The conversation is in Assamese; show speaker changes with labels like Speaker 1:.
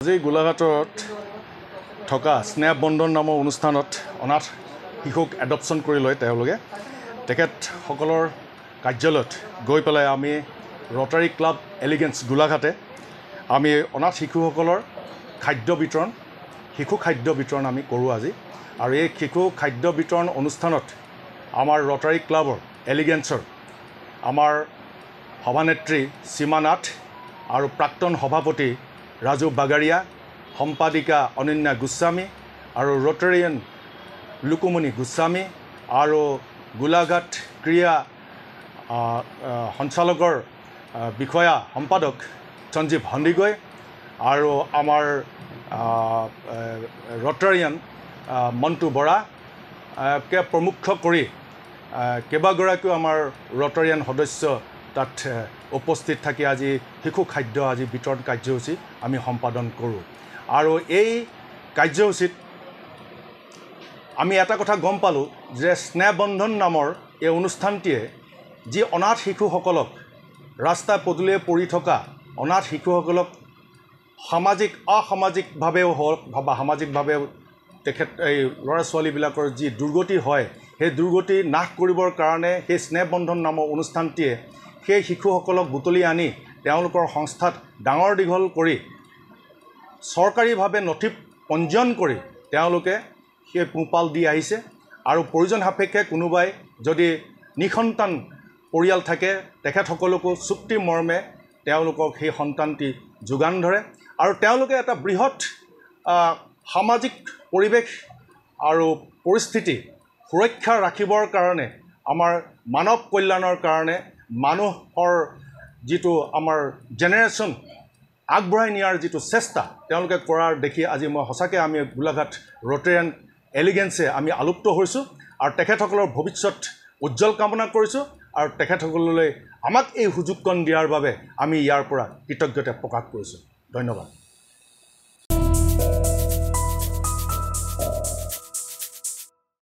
Speaker 1: আজি গোলাঘাটত থকা স্নেহ বন্ধন নামৰ অনুষ্ঠানত অনাথ শিশুক এডপশ্যন কৰি লয় তেওঁলোকে তেখেতসকলৰ কাৰ্যালয়ত গৈ পেলাই আমি ৰটাৰী ক্লাব এলিগেন্স গোলাঘাটে আমি অনাথ শিশুসকলৰ খাদ্য বিতৰণ শিশু খাদ্য বিতৰণ আমি কৰোঁ আজি আৰু এই শিশু খাদ্য বিতৰণ অনুষ্ঠানত আমাৰ ৰটাৰী ক্লাবৰ এলিগেন্সৰ আমাৰ সভানেত্ৰী সীমা নাথ আৰু প্ৰাক্তন সভাপতি ৰাজু বাগাৰীয়া সম্পাদিকা অনন্যা গোস্বামী আৰু ৰটাৰিয়ান লুকুমণি গোস্বামী আৰু গোলাঘাট ক্ৰীড়া সঞ্চালকৰ বিষয়া সম্পাদক সঞ্জীৱ সন্দিকৈ আৰু আমাৰ ৰটাৰিয়ান মণ্টু বৰাকে প্ৰমুখ কৰি কেইবাগৰাকীও আমাৰ ৰটাৰিয়ান সদস্য তাত উপস্থিত থাকি আজি শিশু খাদ্য আজি বিতৰণ কাৰ্যসূচী আমি সম্পাদন কৰোঁ আৰু এই কাৰ্যসূচীত আমি এটা কথা গম পালোঁ যে স্নেহ বন্ধন নামৰ এই অনুষ্ঠানটিয়ে যি অনাথ শিশুসকলক ৰাস্তা পদূলিয়ে পৰি থকা অনাথ শিশুসকলক অসামাজিকভাৱেও হওক বা সামাজিকভাৱেও তেখেত এই ল'ৰা ছোৱালীবিলাকৰ যি দুৰ্গতি হয় সেই দুৰ্গতি নাশ কৰিবৰ কাৰণে সেই স্নেহ বন্ধন নামৰ অনুষ্ঠানটিয়ে সেই শিশুসকলক বুটলি আনি তেওঁলোকৰ সংস্থাত ডাঙৰ দীঘল কৰি চৰকাৰীভাৱে নথি পঞ্জীয়ন কৰি তেওঁলোকে সেই পোহপাল দি আহিছে আৰু প্ৰয়োজন সাপেক্ষে কোনোবাই যদি নিসন্তান পৰিয়াল থাকে তেখেতসকলকো চুক্তি মৰ্মে তেওঁলোকক সেই সন্তানটি যোগান ধৰে আৰু তেওঁলোকে এটা বৃহৎ সামাজিক পৰিৱেশ আৰু পৰিস্থিতি সুৰক্ষা ৰাখিবৰ কাৰণে আমাৰ মানৱ কল্যাণৰ কাৰণে মানুহৰ যিটো আমাৰ জেনেৰেশ্যন আগবঢ়াই নিয়াৰ যিটো চেষ্টা তেওঁলোকে কৰাৰ দেখি আজি মই সঁচাকৈ আমি গোলাঘাট ৰটাৰিয়ান এলিগেন্সে আমি আলোপ্ত হৈছোঁ আৰু তেখেতসকলৰ ভৱিষ্যত উজ্জ্বল কামনা কৰিছোঁ আৰু তেখেতসকললৈ আমাক এই সুযোগকণ দিয়াৰ বাবে আমি ইয়াৰ পৰা কৃতজ্ঞতা প্ৰকাশ কৰিছোঁ। ধন্যবাদ।